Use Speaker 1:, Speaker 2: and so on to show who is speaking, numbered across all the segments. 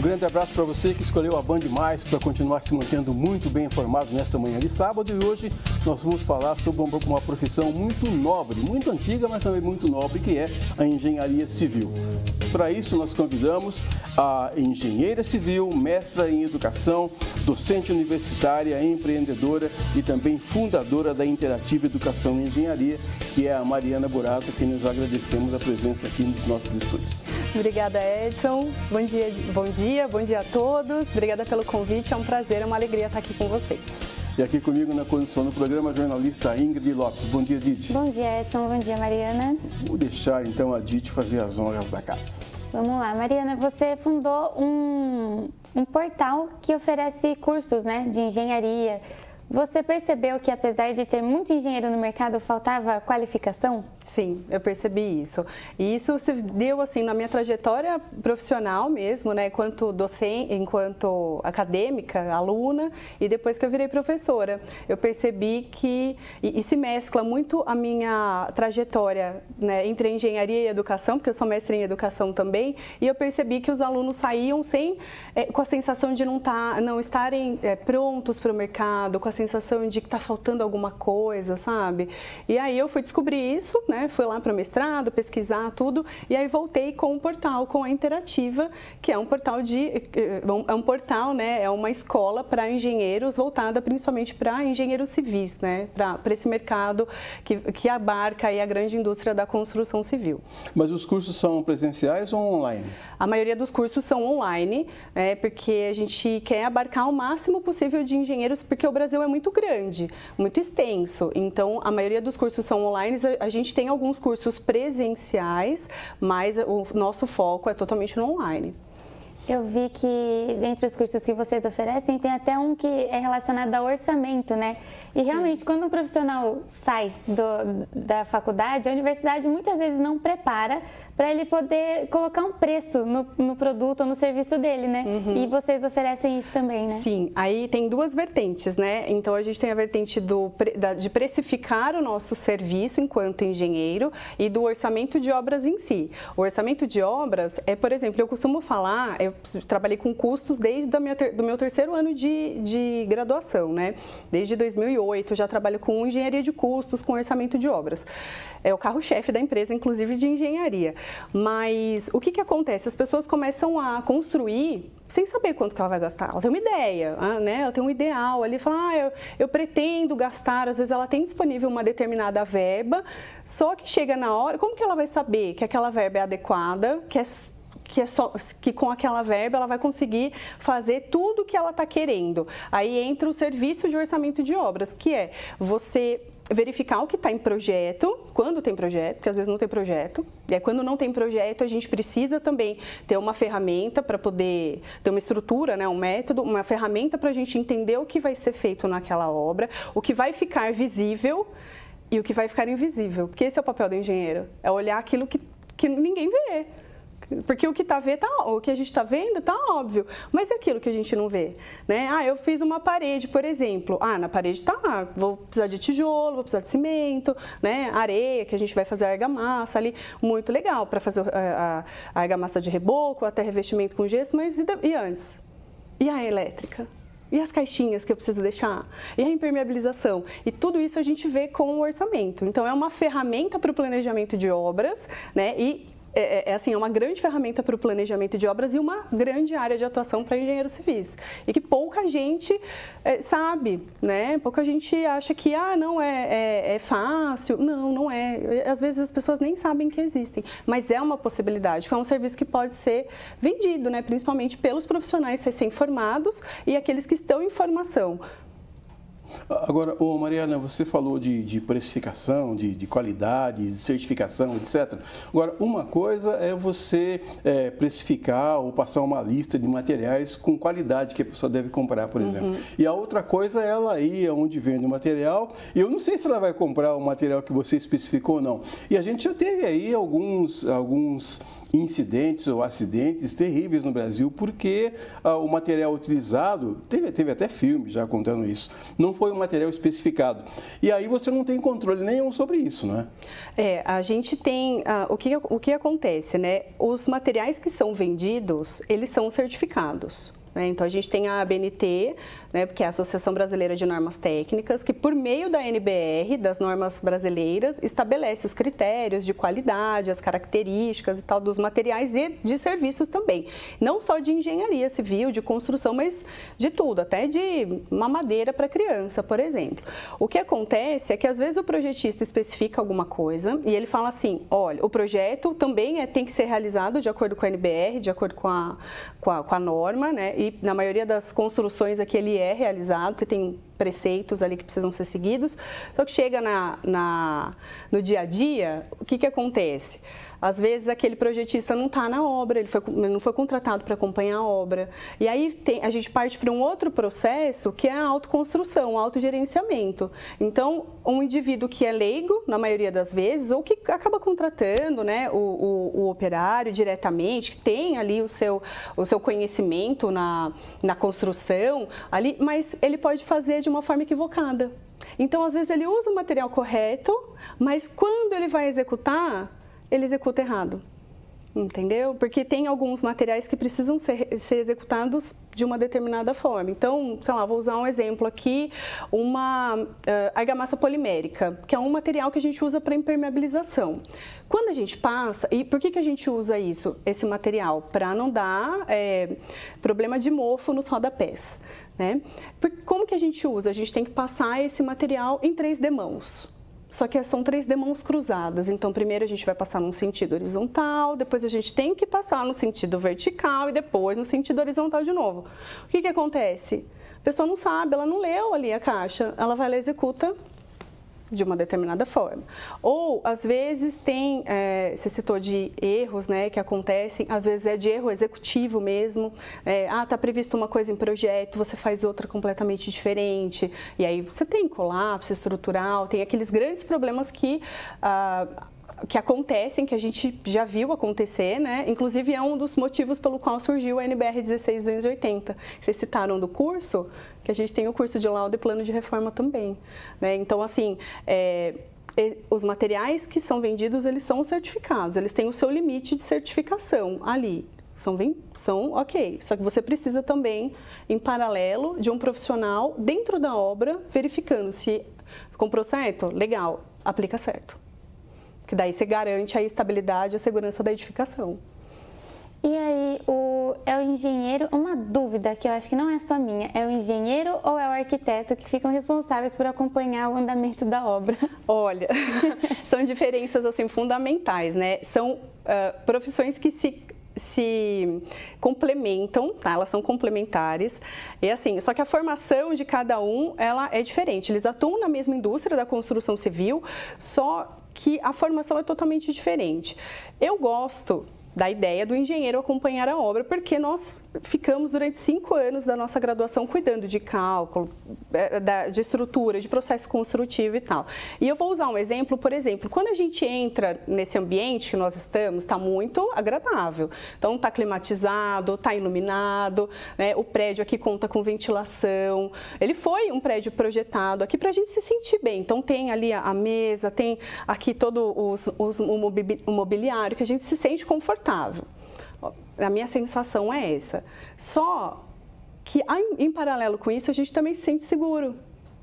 Speaker 1: grande abraço para você que escolheu a Band Mais para continuar se mantendo muito bem informado nesta manhã de sábado. E hoje nós vamos falar sobre uma profissão muito nobre, muito antiga, mas também muito nobre, que é a engenharia civil. Para isso, nós convidamos a engenheira civil, mestra em educação, docente universitária, empreendedora e também fundadora da Interativa Educação e Engenharia, que é a Mariana Burato, que nós agradecemos a presença aqui nos nossos estúdios.
Speaker 2: Obrigada, Edson. Bom dia a todos. Obrigada pelo convite. É um prazer, é uma alegria estar aqui com vocês.
Speaker 1: E aqui comigo na condução do programa, a jornalista Ingrid Lopes. Bom dia, Didi.
Speaker 3: Bom dia, Edson. Bom dia, Mariana.
Speaker 1: Vou deixar então a Didi fazer as honras da casa.
Speaker 3: Vamos lá, Mariana, você fundou um portal que oferece cursos, né, de engenharia. Você percebeu que, apesar de ter muito engenheiro no mercado, faltava qualificação?
Speaker 2: Sim, eu percebi isso. E isso se deu, assim, na minha trajetória profissional mesmo, né, enquanto docente, enquanto acadêmica, aluna, e depois que eu virei professora. Eu percebi que, e se mescla muito a minha trajetória, né, entre engenharia e educação, porque eu sou mestre em educação também, e eu percebi que os alunos saíam com a sensação de não estarem prontos para o mercado, com a sensação de que está faltando alguma coisa, sabe? E aí eu fui descobrir isso, né? Fui lá para o mestrado, pesquisar tudo, e aí voltei com o portal, com a Interativa, que é um portal né? É uma escola para engenheiros, voltada principalmente para engenheiros civis, né? Para esse mercado que abarca aí a grande indústria da construção civil.
Speaker 1: Mas os cursos são presenciais ou online?
Speaker 2: A maioria dos cursos são online, porque a gente quer abarcar o máximo possível de engenheiros, porque o Brasil é muito grande, muito extenso. Então, a maioria dos cursos são online. A gente tem alguns cursos presenciais, mas o nosso foco é totalmente no online.
Speaker 3: Eu vi que, dentre os cursos que vocês oferecem, tem até um que é relacionado ao orçamento, né? E realmente, quando um profissional sai da faculdade, a universidade muitas vezes não prepara para ele poder colocar um preço no produto ou no serviço dele, né? Uhum. E vocês oferecem isso também, né?
Speaker 2: Sim, aí tem duas vertentes, né? Então, a gente tem a vertente de precificar o nosso serviço enquanto engenheiro e do orçamento de obras em si. O orçamento de obras por exemplo, eu costumo falar, eu trabalhei com custos desde do meu terceiro ano de graduação, né? Desde 2008, já trabalho com engenharia de custos, com orçamento de obras. É o carro-chefe da empresa, inclusive de engenharia. Mas o que acontece? As pessoas começam a construir sem saber quanto que ela vai gastar. Ela tem uma ideia, né? Ela tem um ideal ali, fala, eu pretendo gastar, às vezes ela tem disponível uma determinada verba, só que chega na hora, como que ela vai saber que aquela verba é adequada, que com aquela verba ela vai conseguir fazer tudo o que ela está querendo? Aí entra o serviço de orçamento de obras, que é você verificar o que está em projeto, quando tem projeto, porque às vezes não tem projeto. E aí, quando não tem projeto, a gente precisa também ter uma ferramenta para poder ter uma estrutura, né, um método, uma ferramenta para a gente entender o que vai ser feito naquela obra, o que vai ficar visível e o que vai ficar invisível. Porque esse é o papel do engenheiro, é olhar aquilo que ninguém vê. Porque o que a gente está vendo está óbvio, mas é aquilo que a gente não vê, né? Eu fiz uma parede, por exemplo. Na parede vou precisar de tijolo, vou precisar de cimento, né? Areia, que a gente vai fazer a argamassa ali, muito legal para fazer a argamassa de reboco, até revestimento com gesso, mas e antes? E a elétrica? E as caixinhas que eu preciso deixar? E a impermeabilização? E tudo isso a gente vê com o orçamento. Então, é uma ferramenta para o planejamento de obras, né? É uma grande ferramenta para o planejamento de obras e uma grande área de atuação para engenheiros civis. E que pouca gente sabe, né? Pouca gente acha que, não é fácil. Não é. Às vezes as pessoas nem sabem que existem. Mas é uma possibilidade, porque é um serviço que pode ser vendido, né? Principalmente pelos profissionais recém-formados e aqueles que estão em formação.
Speaker 1: Agora, Mariana, você falou de precificação, de qualidade, de certificação, etc. Agora, uma coisa é você precificar ou passar uma lista de materiais com qualidade que a pessoa deve comprar, por exemplo. E a outra coisa é ela ir onde vende o material, e eu não sei se ela vai comprar o material que você especificou ou não. E a gente já teve aí alguns incidentes ou acidentes terríveis no Brasil, porque o material utilizado, teve até filme já contando isso, não foi um material especificado. E aí você não tem controle nenhum sobre isso, não é?
Speaker 2: A gente tem, o que acontece, né? Os materiais que são vendidos, eles são certificados. Então, a gente tem a ABNT, né, que é a Associação Brasileira de Normas Técnicas, que por meio da NBR, das normas brasileiras, estabelece os critérios de qualidade, as características e tal dos materiais e de serviços também. Não só de engenharia civil, de construção, mas de tudo, até de mamadeira para criança, por exemplo. O que acontece é que às vezes o projetista especifica alguma coisa e ele fala assim, olha, o projeto também tem que ser realizado de acordo com a NBR, de acordo com a norma, né? E na maioria das construções aqui ele é realizado, porque tem preceitos ali que precisam ser seguidos. Só que chega no dia a dia, o que acontece? Às vezes aquele projetista não está na obra, ele não foi contratado para acompanhar a obra. E aí a gente parte para um outro processo que é a autoconstrução, o autogerenciamento. Então, um indivíduo que é leigo, na maioria das vezes, ou que acaba contratando, né, o operário diretamente, que tem ali o seu conhecimento na construção, ali, mas ele pode fazer de uma forma equivocada. Então, às vezes, ele usa o material correto, mas quando ele vai executar, ele executa errado, entendeu? Porque tem alguns materiais que precisam ser executados de uma determinada forma. Então, sei lá, vou usar um exemplo aqui, uma argamassa polimérica, que é um material que a gente usa para impermeabilização. Quando a gente passa, e por que a gente usa esse material? Para não dar problema de mofo nos rodapés, né? Como que a gente usa? A gente tem que passar esse material em 3 demãos. Só que são 3 demãos cruzadas, então primeiro a gente vai passar num sentido horizontal, depois a gente tem que passar no sentido vertical e depois no sentido horizontal de novo. O que acontece? A pessoa não sabe, ela não leu ali a caixa, ela vai lá e executa de uma determinada forma. Ou, às vezes, você citou de erros, né, que acontecem, às vezes é de erro executivo mesmo, está previsto uma coisa em projeto, você faz outra completamente diferente, e aí você tem colapso estrutural, tem aqueles grandes problemas que acontecem, que a gente já viu acontecer, né? Inclusive é um dos motivos pelo qual surgiu a NBR 16280. Vocês citaram do curso, que a gente tem o curso de laudo e plano de reforma também, né? Então, assim, os materiais que são vendidos, eles são certificados, eles têm o seu limite de certificação ali. São ok, só que você precisa também, em paralelo, de um profissional dentro da obra, verificando se comprou certo, legal, aplica certo. Que daí você garante a estabilidade e a segurança da edificação.
Speaker 3: E aí, é o engenheiro, uma dúvida que eu acho que não é só minha, é o engenheiro ou é o arquiteto que ficam responsáveis por acompanhar o andamento da obra?
Speaker 2: Olha, são diferenças assim fundamentais, né? São profissões que se complementam, tá? Elas são complementares, e assim, só que a formação de cada um, ela é diferente, eles atuam na mesma indústria da construção civil, só que a formação é totalmente diferente. Eu gosto da ideia do engenheiro acompanhar a obra, porque nós ficamos durante 5 anos da nossa graduação cuidando de cálculo, de estrutura, de processo construtivo e tal. E eu vou usar um exemplo, por exemplo, quando a gente entra nesse ambiente que nós estamos, está muito agradável. Então, está climatizado, está iluminado, né? O prédio aqui conta com ventilação. Ele foi um prédio projetado aqui para a gente se sentir bem. Então, tem ali a mesa, tem aqui todo o mobiliário, que a gente se sente confortável. A minha sensação é essa. Só que, em paralelo com isso, a gente também se sente seguro.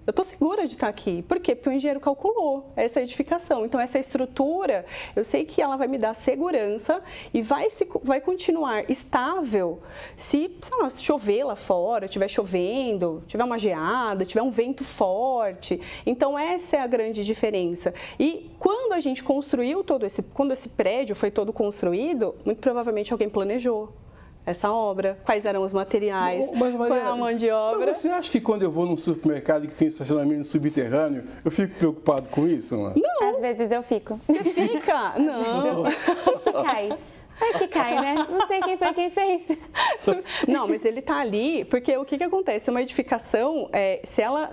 Speaker 2: Eu estou segura de estar aqui. Por quê? Porque o engenheiro calculou essa edificação. Então, essa estrutura, eu sei que ela vai me dar segurança e vai continuar estável se, sei lá, se chover lá fora, estiver chovendo, tiver uma geada, tiver um vento forte. Então, essa é a grande diferença. E quando a gente construiu quando esse prédio foi todo construído, muito provavelmente alguém planejou essa obra, quais eram os materiais, qual é a mão de obra.
Speaker 1: Mas você acha que quando eu vou num supermercado que tem estacionamento subterrâneo, eu fico preocupado com isso, mano?
Speaker 2: Não.
Speaker 3: Às vezes eu fico.
Speaker 2: Você fica? Não.
Speaker 3: Isso cai. Ai, que cai, né? Não sei quem foi quem fez.
Speaker 2: Não, mas ele está ali, porque o que acontece? Uma edificação, se ela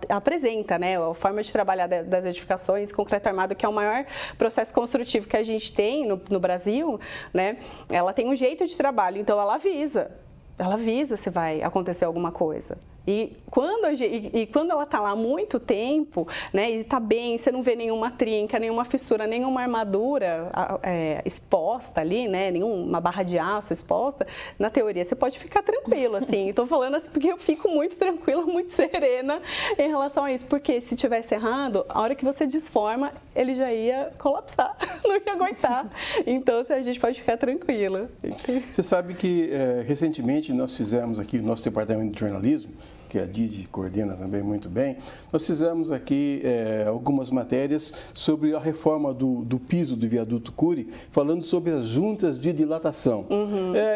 Speaker 2: apresenta, né, a forma de trabalhar das edificações, concreto armado, que é o maior processo construtivo que a gente tem no Brasil, né, ela tem um jeito de trabalho, então ela avisa se vai acontecer alguma coisa. E quando ela está lá há muito tempo, né, e está bem, você não vê nenhuma trinca, nenhuma fissura, nenhuma armadura exposta ali, né, nenhuma barra de aço exposta, na teoria você pode ficar tranquilo, assim. Estou falando assim porque eu fico muito tranquila, muito serena em relação a isso, porque se tivesse errado, a hora que você desforma, ele já ia colapsar, não ia aguentar. Então, a gente pode ficar tranquila.
Speaker 1: Você sabe que recentemente nós fizemos aqui o nosso departamento de jornalismo, que a Didi coordena também muito bem, nós fizemos aqui algumas matérias sobre a reforma do piso do viaduto Cury, falando sobre as juntas de dilatação.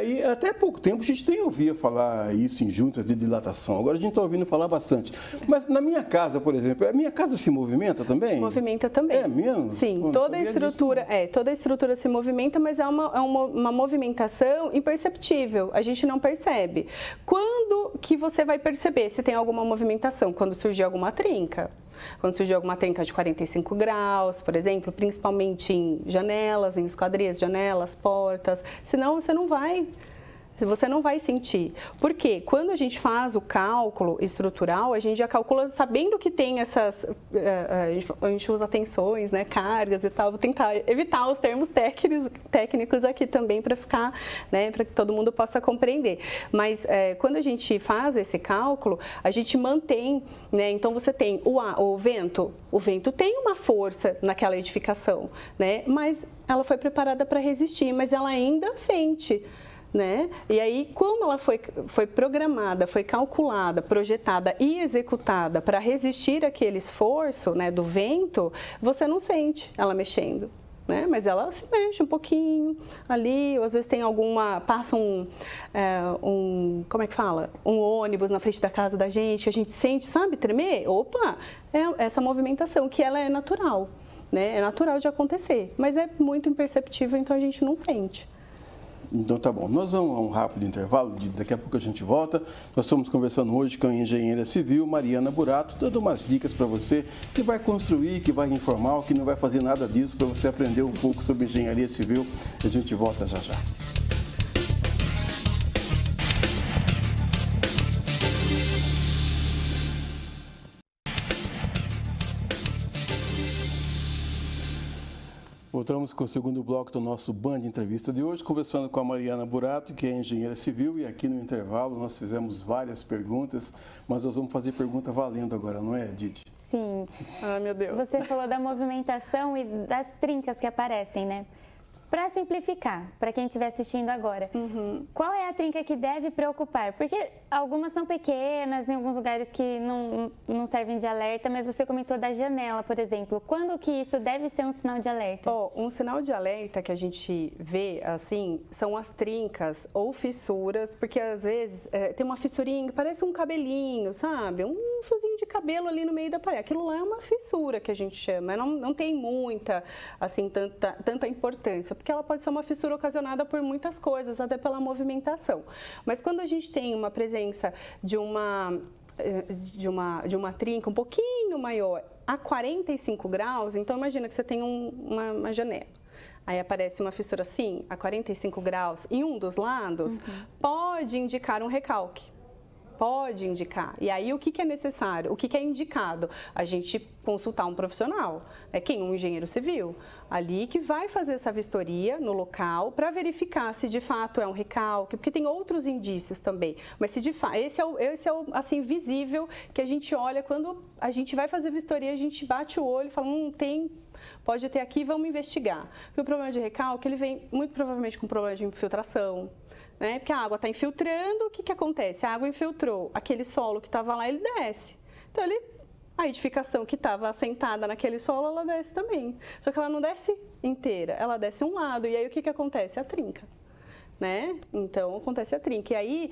Speaker 1: E até pouco tempo a gente nem ouvia falar isso em juntas de dilatação, agora a gente está ouvindo falar bastante. Mas na minha casa, por exemplo, a minha casa se movimenta também?
Speaker 2: Movimenta também.
Speaker 1: É mesmo?
Speaker 2: Sim, toda a estrutura se movimenta, mas é uma movimentação imperceptível, a gente não percebe. Quando que você vai perceber se tem alguma movimentação? Quando surgir alguma trinca. Quando surgir alguma trinca de 45 graus, por exemplo, principalmente em janelas, em esquadrias de janelas, portas, senão você não vai sentir. Porque quando a gente faz o cálculo estrutural, a gente já calcula sabendo que tem essas... A gente usa tensões, né, cargas e tal. Vou tentar evitar os termos técnicos aqui também para ficar, né, para que todo mundo possa compreender. Mas quando a gente faz esse cálculo, a gente mantém, né, então você tem o vento tem uma força naquela edificação, né, mas ela foi preparada para resistir, mas ela ainda sente. Né? E aí, como ela foi programada, foi calculada, projetada e executada para resistir àquele esforço, né, do vento, você não sente ela mexendo. Né? Mas ela se mexe um pouquinho ali, ou às vezes tem passa como é que fala? Um ônibus na frente da casa da gente, a gente sente, sabe, tremer? Opa, é essa movimentação que ela é natural, né? É natural de acontecer, mas é muito imperceptível, então a gente não sente.
Speaker 1: Então tá bom, nós vamos a um rápido intervalo, daqui a pouco a gente volta. Nós estamos conversando hoje com a engenheira civil Mariana Burato, dando umas dicas para você que vai construir, que vai informar, que não vai fazer nada disso, para você aprender um pouco sobre engenharia civil. A gente volta já já. Voltamos com o segundo bloco do nosso Band Entrevista de hoje, conversando com a Mariana Burato, que é engenheira civil, e aqui no intervalo nós fizemos várias perguntas, mas nós vamos fazer pergunta valendo agora, não é, Didi?
Speaker 3: Sim.
Speaker 2: Ah, meu Deus.
Speaker 3: Você falou da movimentação e das trincas que aparecem, né? Para simplificar, para quem estiver assistindo agora, qual é a trinca que deve preocupar? Porque algumas são pequenas, em alguns lugares que não servem de alerta, mas você comentou da janela, por exemplo. Quando que isso deve ser um sinal de alerta?
Speaker 2: Um sinal de alerta que a gente vê, assim, são as trincas ou fissuras, porque às vezes tem uma fissurinha que parece um cabelinho, sabe? Um fiozinho de cabelo ali no meio da parede. Aquilo lá é uma fissura que a gente chama, não tem muita, assim, tanta importância, porque ela pode ser uma fissura ocasionada por muitas coisas, até pela movimentação. Mas quando a gente tem uma presença de uma trinca um pouquinho maior a 45 graus, então imagina que você tem uma janela. Aí aparece uma fissura assim, a 45 graus, em um dos lados, pode indicar um recalque. Pode indicar. E aí, o que é necessário? O que é indicado? A gente consultar um profissional. Quem? Um engenheiro civil. Ali que vai fazer essa vistoria no local para verificar se de fato é um recalque, porque tem outros indícios também. Mas se de fato, esse é o assim, visível que a gente olha quando a gente vai fazer vistoria, a gente bate o olho e fala, pode ter aqui, vamos investigar. Porque o problema de recalque, ele vem muito provavelmente com problema de infiltração. Né? Porque a água está infiltrando, o que acontece? A água infiltrou, aquele solo que estava lá, ele desce. Então, a edificação que estava assentada naquele solo, ela desce também. Só que ela não desce inteira, ela desce um lado. E aí, o que acontece? A trinca. né? Então acontece a trinca. E aí,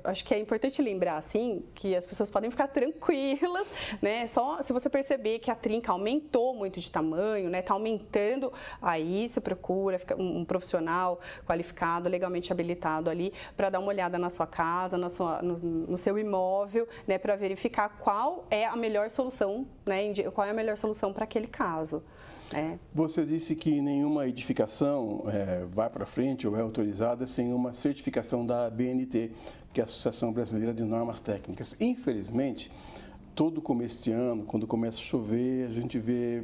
Speaker 2: acho que é importante lembrar, assim, que as pessoas podem ficar tranquilas, né? Só se você perceber que a trinca aumentou muito de tamanho, né? Tá aumentando, aí você procura um profissional qualificado, legalmente habilitado ali, para dar uma olhada na sua casa, no seu imóvel, né? Para verificar qual é a melhor solução, né? Qual é a melhor solução para aquele caso.
Speaker 1: Você disse que nenhuma edificação vai para frente ou é autorizada sem uma certificação da ABNT, que é a Associação Brasileira de Normas Técnicas. Infelizmente, todo começo de ano, quando começa a chover, a gente vê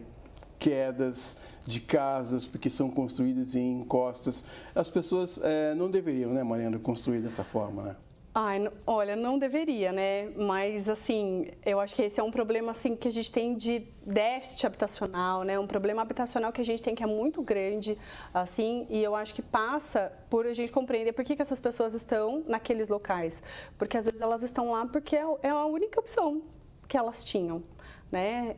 Speaker 1: quedas de casas porque são construídas em encostas. As pessoas não deveriam, né, Mariana, construir dessa forma, né?
Speaker 2: Olha, não deveria, né? Mas, assim, eu acho que esse é um problema, assim, que a gente tem de déficit habitacional, né? Um problema habitacional que a gente tem que é muito grande, assim, e eu acho que passa por a gente compreender por que essas pessoas estão naqueles locais. Porque, às vezes, elas estão lá porque é a única opção que elas tinham. Né?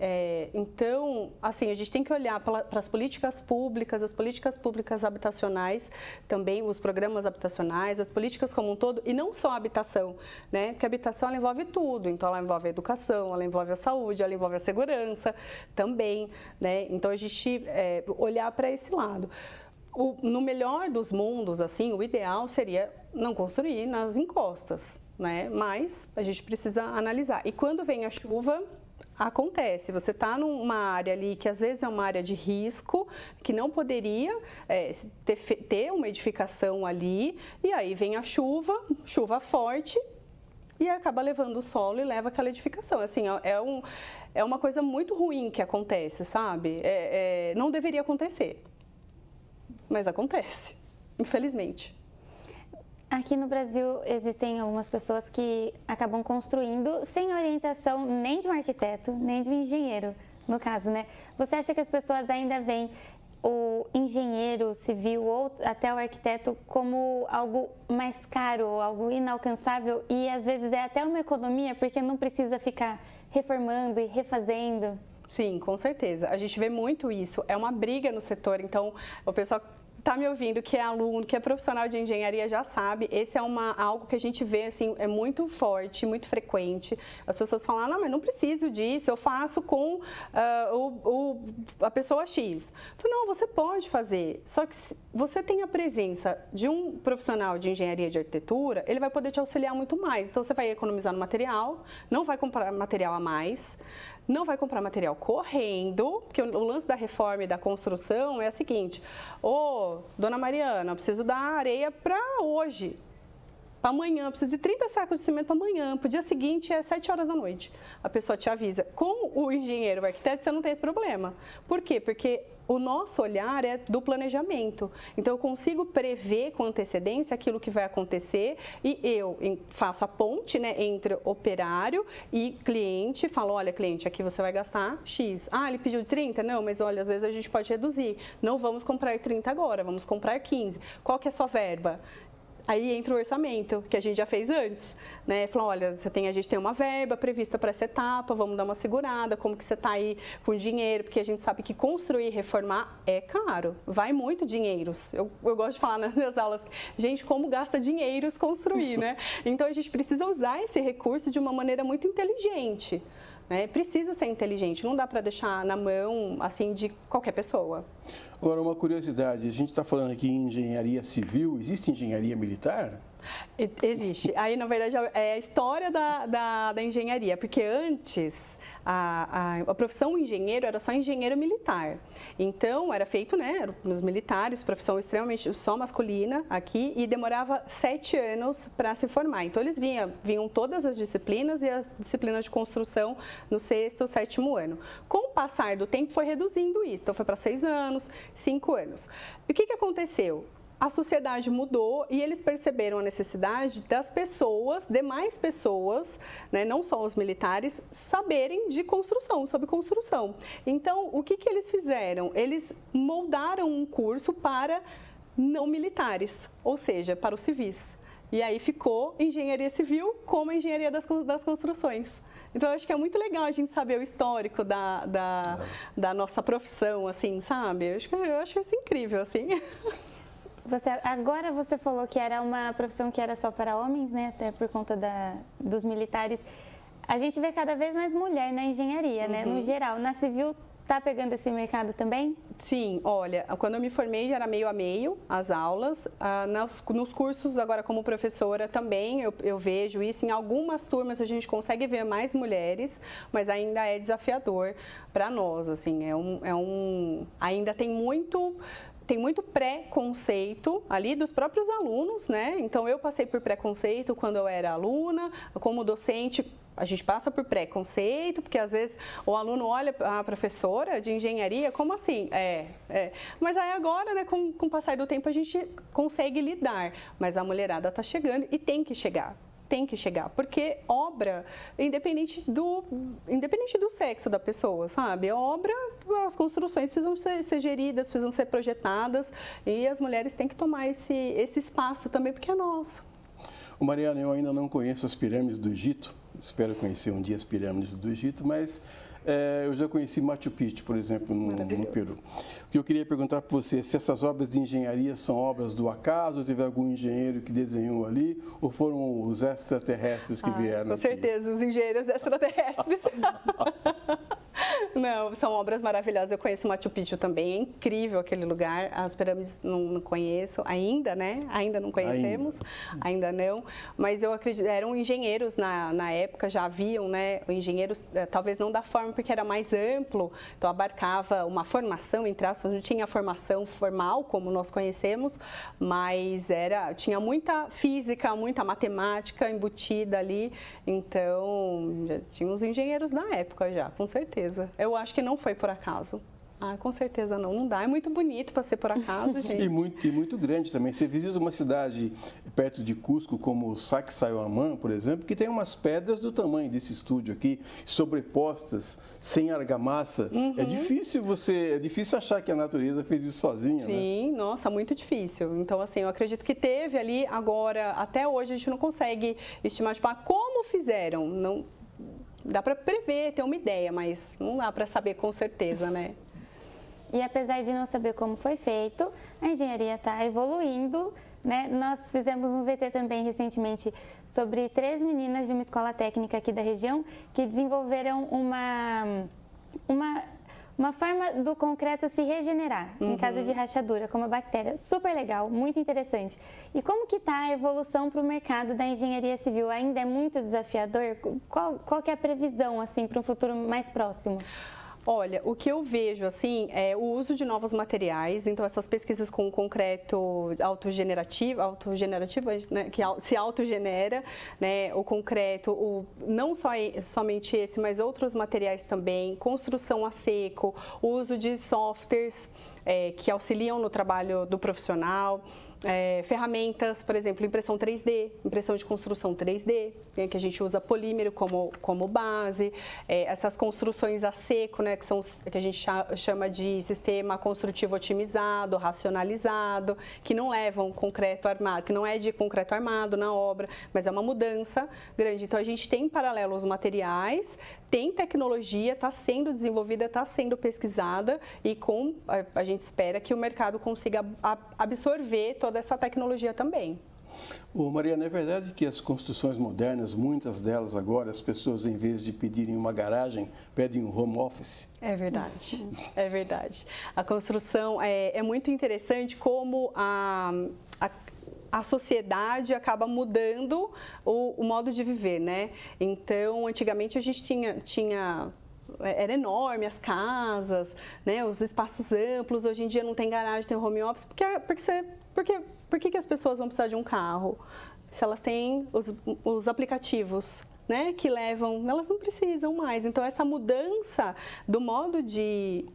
Speaker 2: Então, assim, a gente tem que olhar para as políticas públicas habitacionais, também os programas habitacionais, as políticas como um todo, e não só a habitação, né? Porque a habitação ela envolve tudo, então ela envolve a educação, ela envolve a saúde, ela envolve a segurança também, né? Então a gente olhar para esse lado. No melhor dos mundos, assim, o ideal seria não construir nas encostas, né? Mas a gente precisa analisar. E quando vem a chuva, acontece, você está numa área ali que às vezes é uma área de risco, que não poderia ter uma edificação ali, e aí vem a chuva forte, e acaba levando o solo e leva aquela edificação. Assim, é uma coisa muito ruim que acontece, sabe? Não deveria acontecer, mas acontece, infelizmente.
Speaker 3: Aqui no Brasil existem algumas pessoas que acabam construindo sem orientação nem de um arquiteto, nem de um engenheiro, no caso, né? Você acha que as pessoas ainda veem o engenheiro civil ou até o arquiteto como algo mais caro, algo inalcançável e às vezes é até uma economia porque não precisa ficar reformando e refazendo?
Speaker 2: Sim, com certeza. A gente vê muito isso. É uma briga no setor, então o pessoal está me ouvindo, que é aluno, que é profissional de engenharia, já sabe, esse é algo que a gente vê, assim, é muito forte, muito frequente. As pessoas falam, não, mas não preciso disso, eu faço com a pessoa X. Eu falo, não, você pode fazer, só que se você tem a presença de um profissional de engenharia de arquitetura, ele vai poder te auxiliar muito mais. Então, você vai economizar no material, não vai comprar material a mais, não vai comprar material correndo, porque o lance da reforma e da construção é o seguinte, dona Mariana, eu preciso da areia para hoje, para amanhã, eu preciso de 30 sacos de cimento para amanhã, para o dia seguinte é 7 horas da noite. A pessoa te avisa. Com o engenheiro, o arquiteto, você não tem esse problema. Por quê? Porque o nosso olhar é do planejamento. Então, eu consigo prever com antecedência aquilo que vai acontecer e eu faço a ponte, né, entre operário e cliente. Falo, olha, cliente, aqui você vai gastar X. Ele pediu 30? Não, mas olha, às vezes a gente pode reduzir. Não vamos comprar 30 agora, vamos comprar 15. Qual que é a sua verba? Aí entra o orçamento, que a gente já fez antes, né? Falou, olha, a gente tem uma verba prevista para essa etapa, vamos dar uma segurada, como que você está aí com dinheiro, porque a gente sabe que construir e reformar é caro, vai muito dinheiros. Eu gosto de falar nas minhas aulas, gente, como gasta dinheiros construir, né? Então a gente precisa usar esse recurso de uma maneira muito inteligente. Precisa ser inteligente, não dá para deixar na mão assim de qualquer pessoa.
Speaker 1: Agora, uma curiosidade, a gente está falando aqui em engenharia civil, existe engenharia militar?
Speaker 2: Existe. Aí, na verdade, é a história da engenharia, porque antes a profissão engenheiro era só engenheiro militar. Então, era feito, né, nos militares, profissão extremamente só masculina aqui, e demorava 7 anos para se formar. Então, eles vinham todas as disciplinas e as disciplinas de construção no 6º, 7º ano. Com o passar do tempo, foi reduzindo isso. Então, foi para 6 anos, 5 anos. E o que aconteceu? A sociedade mudou e eles perceberam a necessidade das pessoas, demais pessoas, né, não só os militares, saberem de construção, sobre construção. Então, o que eles fizeram? Eles moldaram um curso para não militares, ou seja, para os civis. E aí ficou engenharia civil como engenharia das construções. Então, eu acho que é muito legal a gente saber o histórico da nossa profissão, assim, sabe? Eu acho isso incrível, assim.
Speaker 3: Agora você falou que era uma profissão que era só para homens, né? Até por conta dos militares. A gente vê cada vez mais mulher na engenharia, né? No geral, na civil está pegando esse mercado também?
Speaker 2: Sim, olha, quando eu me formei já era meio a meio as aulas, nos cursos agora como professora também eu vejo isso, em algumas turmas a gente consegue ver mais mulheres, mas ainda é desafiador para nós, assim, ainda tem muito preconceito ali dos próprios alunos, né? Então eu passei por preconceito quando eu era aluna, como docente. A gente passa por preconceito, porque às vezes o aluno olha a professora de engenharia, como assim? Mas aí agora, né, com o passar do tempo, a gente consegue lidar. Mas a mulherada está chegando e tem que chegar. Tem que chegar, porque obra, independente do sexo da pessoa, sabe? Obra, as construções precisam ser geridas, precisam ser projetadas e as mulheres têm que tomar esse espaço também, porque é nosso.
Speaker 1: Mariana, eu ainda não conheço as pirâmides do Egito, espero conhecer um dia as pirâmides do Egito, mas eu já conheci Machu Picchu, por exemplo, no Peru. O que eu queria perguntar para você, se essas obras de engenharia são obras do acaso, ou teve algum engenheiro que desenhou ali, ou foram os extraterrestres que vieram
Speaker 2: com
Speaker 1: aqui?
Speaker 2: certeza, os engenheiros extraterrestres. Não, são obras maravilhosas. Eu conheço Machu Picchu também, é incrível aquele lugar. As pirâmides não conheço ainda, né? Ainda não conhecemos, ainda não. Mas eu acredito, eram engenheiros na época, já haviam, né? Engenheiros, talvez não da forma, porque era mais amplo, então abarcava uma formação, entre aspas, não tinha formação formal como nós conhecemos, mas tinha muita física, muita matemática embutida ali, então já tinha os engenheiros da época já, com certeza. Eu acho que não foi por acaso. Com certeza não dá. É muito bonito para ser por acaso, gente.
Speaker 1: E muito grande também. Você visita uma cidade perto de Cusco, como Sacsayhuamán, por exemplo, que tem umas pedras do tamanho desse estúdio aqui, sobrepostas, sem argamassa. É difícil achar que a natureza fez isso sozinha,
Speaker 2: Sim,
Speaker 1: né?
Speaker 2: Nossa, muito difícil. Então, assim, eu acredito que teve ali, agora, até hoje, a gente não consegue estimar, tipo, como fizeram. Não dá para prever, ter uma ideia, mas não dá para saber com certeza, né?
Speaker 3: E apesar de não saber como foi feito, a engenharia está evoluindo, né? Nós fizemos um VT também recentemente sobre 3 meninas de uma escola técnica aqui da região que desenvolveram uma forma do concreto se regenerar em caso de rachadura, como a bactéria. Super legal, muito interessante. E como que está a evolução para o mercado da engenharia civil? Ainda é muito desafiador? Qual que é a previsão assim, para um futuro mais próximo?
Speaker 2: Olha, o que eu vejo assim é o uso de novos materiais, então essas pesquisas com concreto autogenerativo, né, que se autogenera, né, o concreto, não somente esse, mas outros materiais também, construção a seco, o uso de softwares que auxiliam no trabalho do profissional. Ferramentas, por exemplo, impressão 3D, impressão de construção 3D, né, que a gente usa polímero como base, essas construções a seco, né, que a gente chama de sistema construtivo otimizado, racionalizado, que não levam concreto armado, que não é de concreto armado na obra, mas é uma mudança grande. Então a gente tem em paralelo os materiais, tem tecnologia, está sendo desenvolvida, está sendo pesquisada e a gente espera que o mercado consiga absorver toda essa tecnologia também.
Speaker 1: Mariana, é verdade que as construções modernas, muitas delas agora, as pessoas em vez de pedirem uma garagem, pedem um home office?
Speaker 2: É verdade, é verdade. A construção é muito interessante como a sociedade acaba mudando o modo de viver, né? Então, antigamente a gente era enorme as casas, né? Os espaços amplos, hoje em dia não tem garagem, tem home office, por que as pessoas vão precisar de um carro? Se elas têm os aplicativos, né, que levam, elas não precisam mais. Então, essa mudança do modo de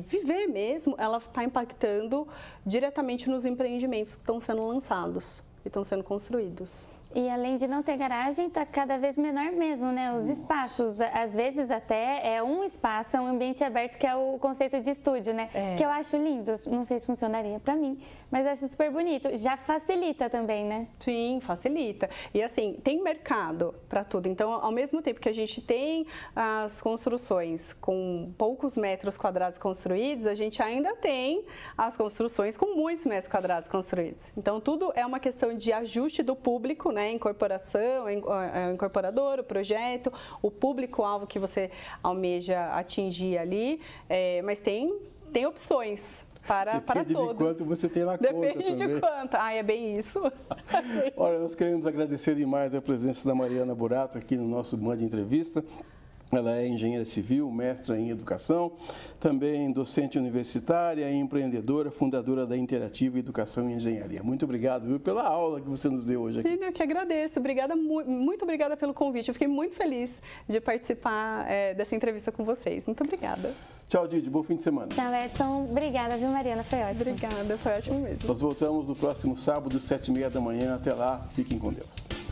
Speaker 2: viver mesmo, ela está impactando diretamente nos empreendimentos que estão sendo lançados e estão sendo construídos.
Speaker 3: E além de não ter garagem, está cada vez menor mesmo, né? Os espaços, às vezes até é um espaço, é um ambiente aberto, que é o conceito de estúdio, né? Que eu acho lindo, não sei se funcionaria para mim, mas eu acho super bonito. Já facilita também, né?
Speaker 2: Sim, facilita. E assim, tem mercado para tudo. Então, ao mesmo tempo que a gente tem as construções com poucos metros quadrados construídos, a gente ainda tem as construções com muitos metros quadrados construídos. Então, tudo é uma questão de ajuste do público, né? Incorporação, o incorporador, o projeto, o público-alvo que você almeja atingir ali, mas tem opções para todos.
Speaker 1: Depende de quanto você tem na conta também.
Speaker 2: Depende de quanto. É bem isso.
Speaker 1: Olha, nós queremos agradecer demais a presença da Mariana Burato aqui no nosso Band Entrevista. Ela é engenheira civil, mestra em educação, também docente universitária, empreendedora, fundadora da Interativa Educação e Engenharia. Muito obrigado, viu, pela aula que você nos deu hoje aqui.
Speaker 2: Eu que agradeço. Obrigada, muito obrigada pelo convite. Eu fiquei muito feliz de participar dessa entrevista com vocês. Muito obrigada.
Speaker 1: Tchau, Didi. Bom fim de semana.
Speaker 3: Tchau, Edson. Obrigada, viu, Mariana? Foi ótimo.
Speaker 2: Obrigada, foi ótimo mesmo.
Speaker 1: Nós voltamos no próximo sábado, às 7h30 da manhã. Até lá, fiquem com Deus.